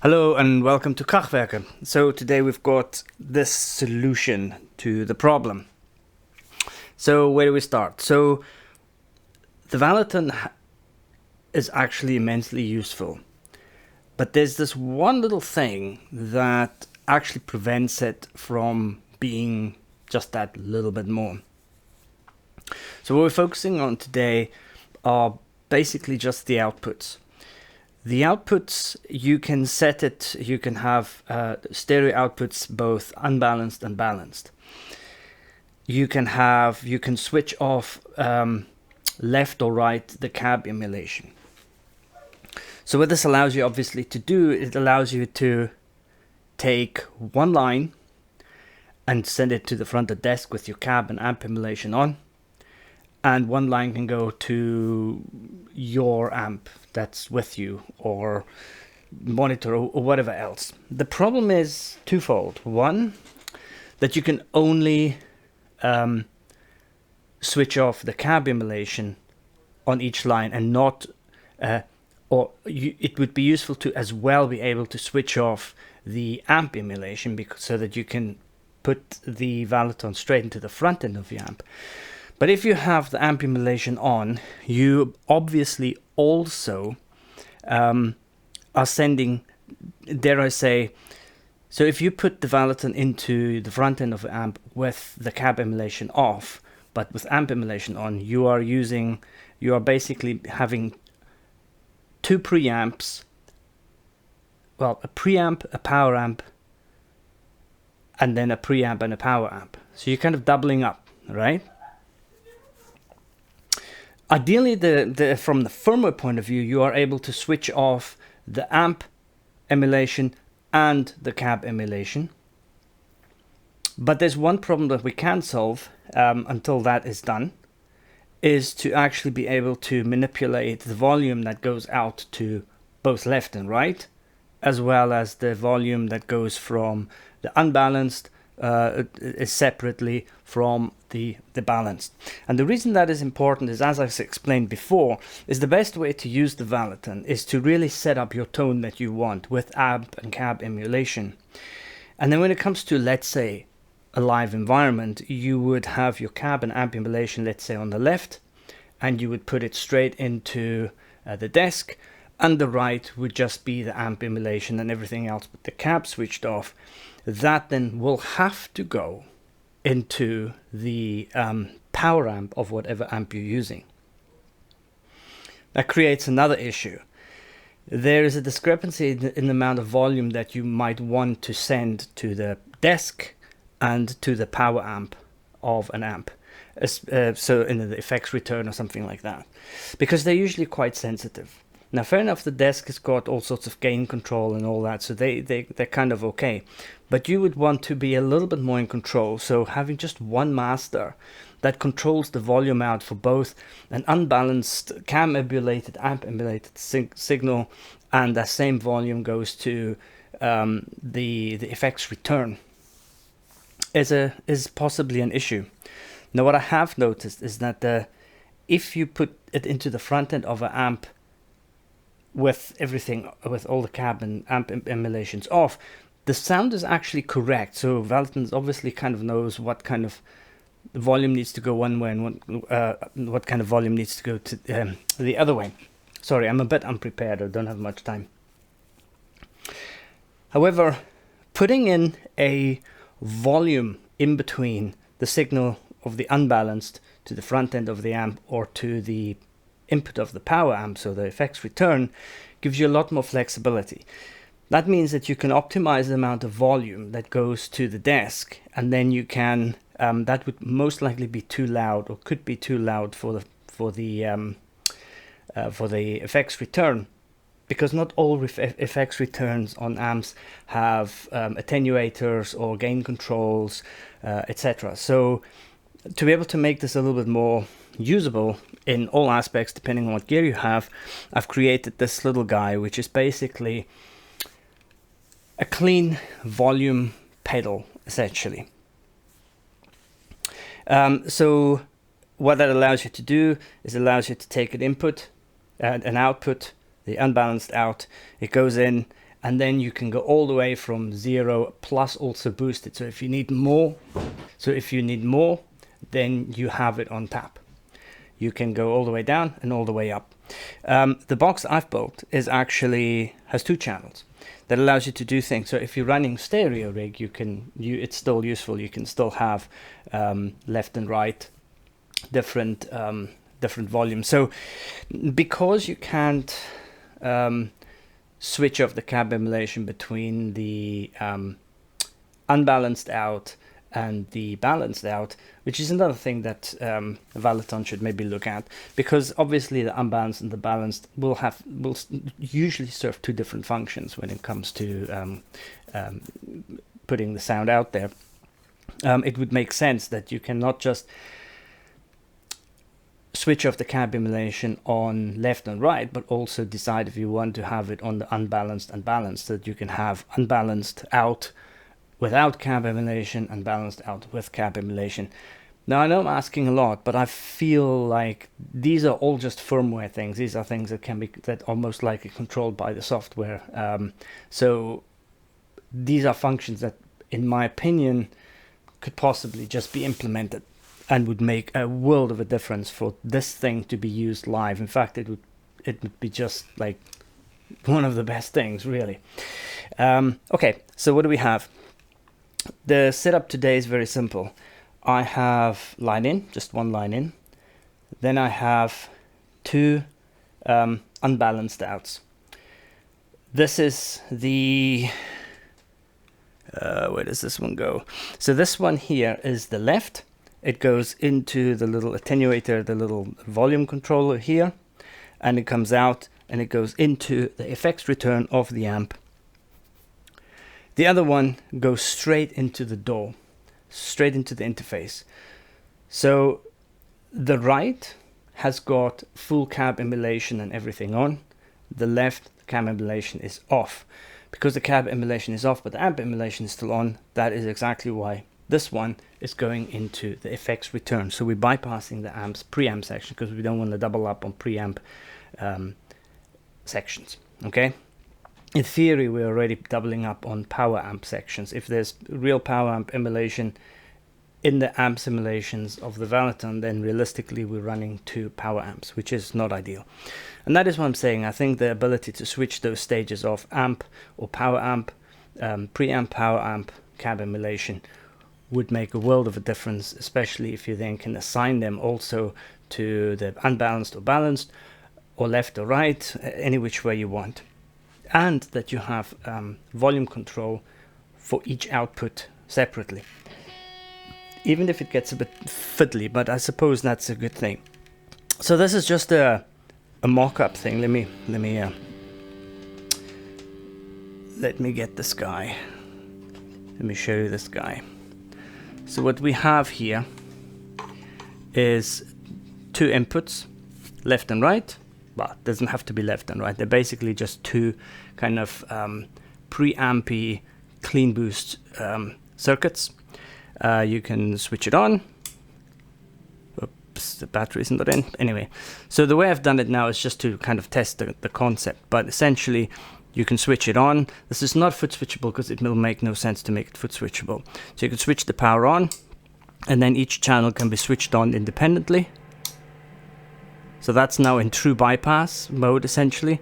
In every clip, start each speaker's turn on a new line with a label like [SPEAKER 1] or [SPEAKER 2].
[SPEAKER 1] Hello and welcome to Krachwerke. So today we've got this solution to the problem. So where do we start? So the Valeton is actually immensely useful, but there's this one little thing that actually prevents it from being just that little bit more. So what we're focusing on today are basically just the outputs. The outputs, you can set it, you can have stereo outputs, both unbalanced and balanced. You can switch off left or right the cab emulation. So what this allows you obviously to do, it allows you to take one line and send it to the front of the desk with your cab and amp emulation on. And one line can go to your amp that's with you, or monitor, or whatever else. The problem is twofold. One, that you can only switch off the cab emulation on each line and not, it would be useful to as well be able to switch off the amp emulation so that you can put the Valeton straight into the front end of the amp. But if you have the amp emulation on, you obviously also are sending, dare I say, so if you put the Valeton into the front end of the amp with the cab emulation off, but with amp emulation on, you are basically having two preamps, well, a preamp, a power amp, and then a preamp and a power amp. So you're kind of doubling up, right? Ideally, from the firmware point of view, you are able to switch off the amp emulation and the cab emulation. But there's one problem that we can solve until that is done, is to actually be able to manipulate the volume that goes out to both left and right, as well as the volume that goes from the unbalanced separately from the balanced. And the reason that is important is, as I've explained before, is the best way to use the Valeton is to really set up your tone that you want with amp and cab emulation. And then when it comes to, let's say, a live environment, you would have your cab and amp emulation, let's say, on the left, and you would put it straight into the desk, and the right would just be the amp emulation and everything else but the cab switched off. That then will have to go into the power amp of whatever amp you're using. That creates another issue. There is a discrepancy in the amount of volume that you might want to send to the desk and to the power amp of an amp. So in the effects return or something like that, because they're usually quite sensitive. Now, fair enough, the desk has got all sorts of gain control and all that, so they're kind of okay. But you would want to be a little bit more in control, so having just one master that controls the volume out for both an unbalanced cam emulated, amp emulated signal, and that same volume goes to the effects return is possibly an issue. Now, what I have noticed is that if you put it into the front end of an amp with everything, with all the cab and amp emulations off, the sound is actually correct. So Valeton obviously kind of knows what kind of volume needs to go one way and what kind of volume needs to go to the other way. Sorry, I'm a bit unprepared. I don't have much time. However, putting in a volume in between the signal of the unbalanced to the front end of the amp or to the input of the power amp, so the effects return, gives you a lot more flexibility. That means that you can optimize the amount of volume that goes to the desk, and then you can that would most likely be too loud, or could be too loud for the effects return, because not all effects returns on amps have attenuators or gain controls, etc. So to be able to make this a little bit more usable in all aspects, depending on what gear you have, I've created this little guy, which is basically a clean volume pedal, essentially. So what that allows you to do is allows you to take an input and an output, the unbalanced out, it goes in, and then you can go all the way from 0 plus also boosted. So if you need more, then you have it on tap. You can go all the way down and all the way up. The box I've built has 2 channels that allows you to do things. So if you're running stereo rig, it's still useful. You can still have left and right different volumes. So because you can't switch off the cab emulation between the unbalanced out and the balanced out, which is another thing that Valeton should maybe look at, because obviously the unbalanced and the balanced will usually serve 2 different functions when it comes to putting the sound out there. It would make sense that you cannot just switch off the cab emulation on left and right, but also decide if you want to have it on the unbalanced and balanced, so that you can have unbalanced out without cab emulation and balanced out with cab emulation. Now I know I'm asking a lot, but I feel like these are all just firmware things. These are things that are most likely controlled by the software. So these are functions that, in my opinion, could possibly just be implemented and would make a world of a difference for this thing to be used live. In fact, it would be just like one of the best things, really. Okay, so what do we have? The setup today is very simple. I have line in, just one line in. Then I have 2 unbalanced outs. This is the where does this one go? So this one here is the left. It goes into the little attenuator, the little volume controller here, and it comes out and it goes into the effects return of the amp. The other one goes straight into the DAW, straight into the interface. So the right has got full cab emulation and everything on. The left cab emulation is off. Because the cab emulation is off but the amp emulation is still on, that is exactly why this one is going into the effects return. So we're bypassing the amps preamp section because we don't want to double up on preamp sections. Okay. In theory, we're already doubling up on power amp sections. If there's real power amp emulation in the amp simulations of the Valeton, then realistically we're running 2 power amps, which is not ideal. And that is what I'm saying. I think the ability to switch those stages of amp or power amp, preamp, power amp, cab emulation would make a world of a difference, especially if you then can assign them also to the unbalanced or balanced, or left or right, any which way you want. And that you have volume control for each output separately. Even if it gets a bit fiddly, but I suppose that's a good thing. So this is just a mock-up thing. Let me get this guy. Let me show you this guy. So what we have here is 2 inputs, left and right. Well, it doesn't have to be left and right. They're basically just 2 kind of preampy clean boost circuits. You can switch it on. Oops, the battery isn't in. Anyway, so the way I've done it now is just to kind of test the concept. But essentially, you can switch it on. This is not foot switchable because it will make no sense to make it foot switchable. So you can switch the power on, and then each channel can be switched on independently. So that's now in true bypass mode, essentially.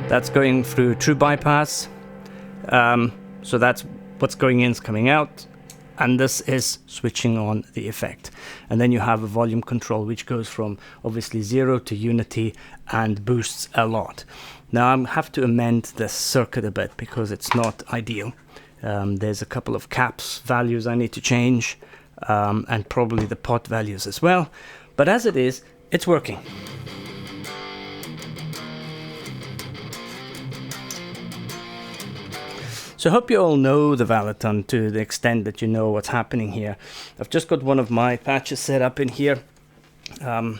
[SPEAKER 1] That's going through true bypass. So that's what's going in is coming out. And this is switching on the effect. And then you have a volume control, which goes from obviously 0 to unity and boosts a lot. Now I have to amend this circuit a bit because it's not ideal. There's a couple of caps values I need to change, and probably the pot values as well. But as it is, it's working. So I hope you all know the Valeton to the extent that you know what's happening here. I've just got one of my patches set up in here. And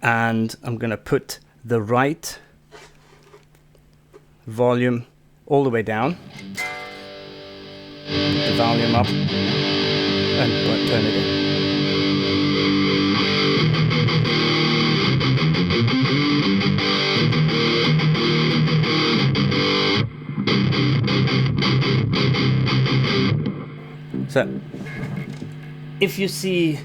[SPEAKER 1] I'm going to put the right volume all the way down. The volume up and turn it in. So if you see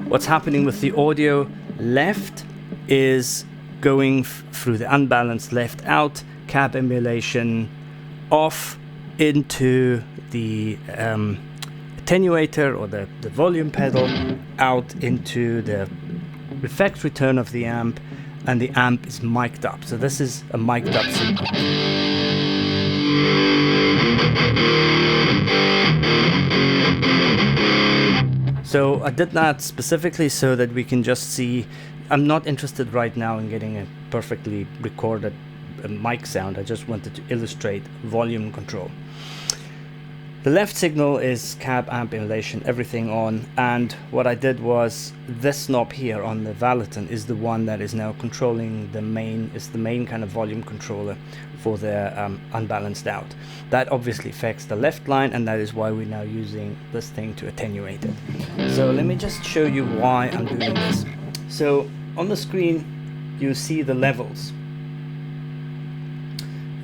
[SPEAKER 1] what's happening with the audio, left is going through the unbalanced left out, cab emulation off into the attenuator or the volume pedal, out into the effects return of the amp, and the amp is mic'd up. So this is a mic'd up signal. So I did that specifically so that we can just see. I'm not interested right now in getting a perfectly recorded mic sound. I just wanted to illustrate volume control. The left signal is cab amp emulation, everything on, and what I did was this knob here on the Valeton is the one that is now controlling the main kind of volume controller for the unbalanced out. That obviously affects the left line, and that is why we're now using this thing to attenuate it. So let me just show you why I'm doing this. So on the screen you see the levels.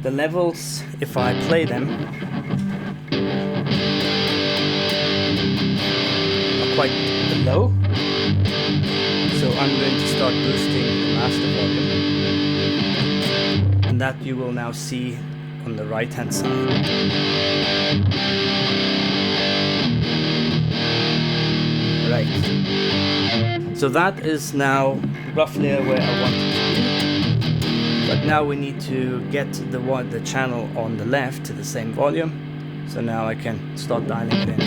[SPEAKER 1] The levels, if I play them, are quite low. So I'm going to start boosting the master volume. And that you will now see on the right hand side. Right. So that is now roughly where I want it to be. But now we need to get the channel on the left to the same volume. So now I can start dialing it in.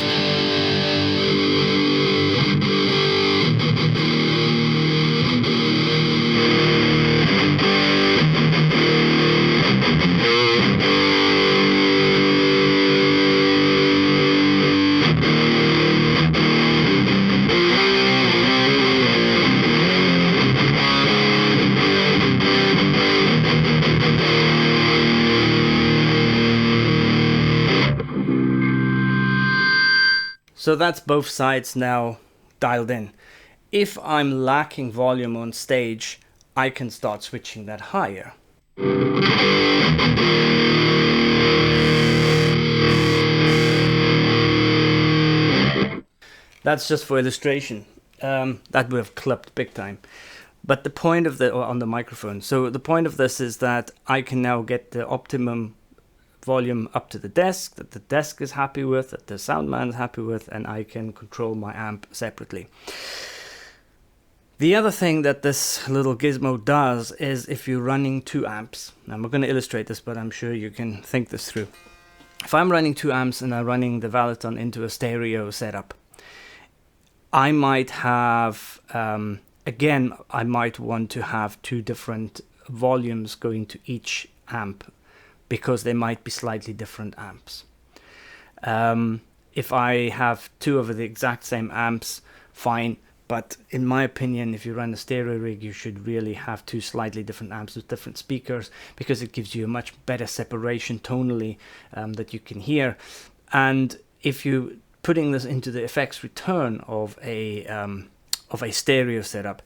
[SPEAKER 1] So that's both sides now dialed in. If I'm lacking volume on stage, I can start switching that higher. That's just for illustration. That would have clipped big time. But the point of on the microphone. So the point of this is that I can now get the optimum volume up to the desk, that the desk is happy with, that the sound man is happy with, and I can control my amp separately. The other thing that this little gizmo does is if you're running 2 amps, I'm not going to illustrate this, but I'm sure you can think this through. If I'm running 2 amps and I'm running the Valeton into a stereo setup, I might have, again, I might want to have 2 different volumes going to each amp, because they might be slightly different amps. If I have 2 of the exact same amps, fine. But in my opinion, if you run a stereo rig, you should really have 2 slightly different amps with different speakers, because it gives you a much better separation tonally that you can hear. And if you're putting this into the effects return of a stereo setup,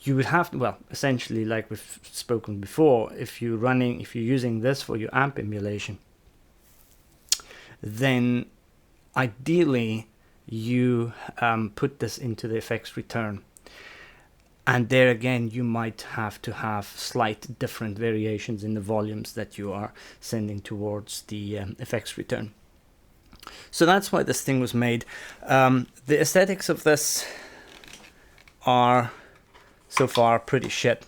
[SPEAKER 1] you would have to, well, essentially, like we've spoken before, if you're using this for your amp emulation, then ideally you put this into the effects return. And there again, you might have to have slight different variations in the volumes that you are sending towards the effects return. So that's why this thing was made. The aesthetics of this are so far pretty shit.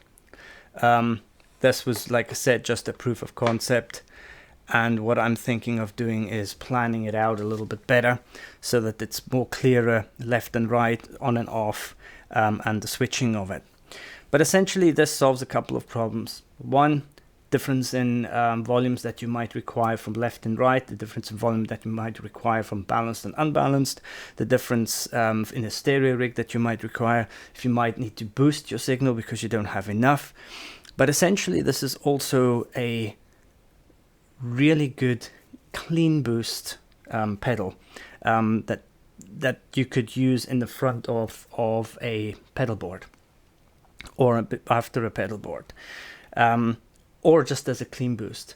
[SPEAKER 1] This was, like I said, just a proof of concept, and what I'm thinking of doing is planning it out a little bit better so that it's more clearer left and right, on and off, and the switching of it. But essentially this solves a couple of problems. One, difference in volumes that you might require from left and right, the difference in volume that you might require from balanced and unbalanced, the difference in a stereo rig that you might require if you might need to boost your signal because you don't have enough. But essentially this is also a really good clean boost pedal that you could use in the front of a pedal board, or after a pedal board, or just as a clean boost.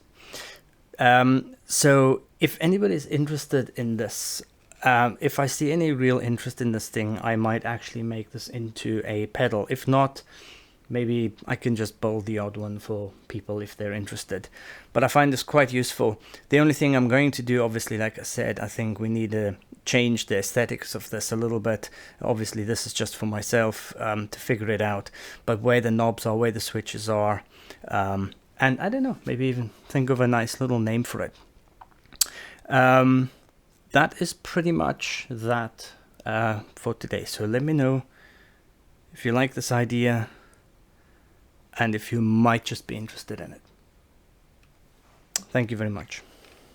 [SPEAKER 1] So if anybody is interested in this, if I see any real interest in this thing, I might actually make this into a pedal. If not, maybe I can just build the odd one for people if they're interested. But I find this quite useful. The only thing I'm going to do, obviously, like I said, I think we need to change the aesthetics of this a little bit. Obviously, this is just for myself to figure it out. But where the knobs are, where the switches are, and I don't know, maybe even think of a nice little name for it. That is pretty much that for today. So let me know if you like this idea and if you might just be interested in it. Thank you very much.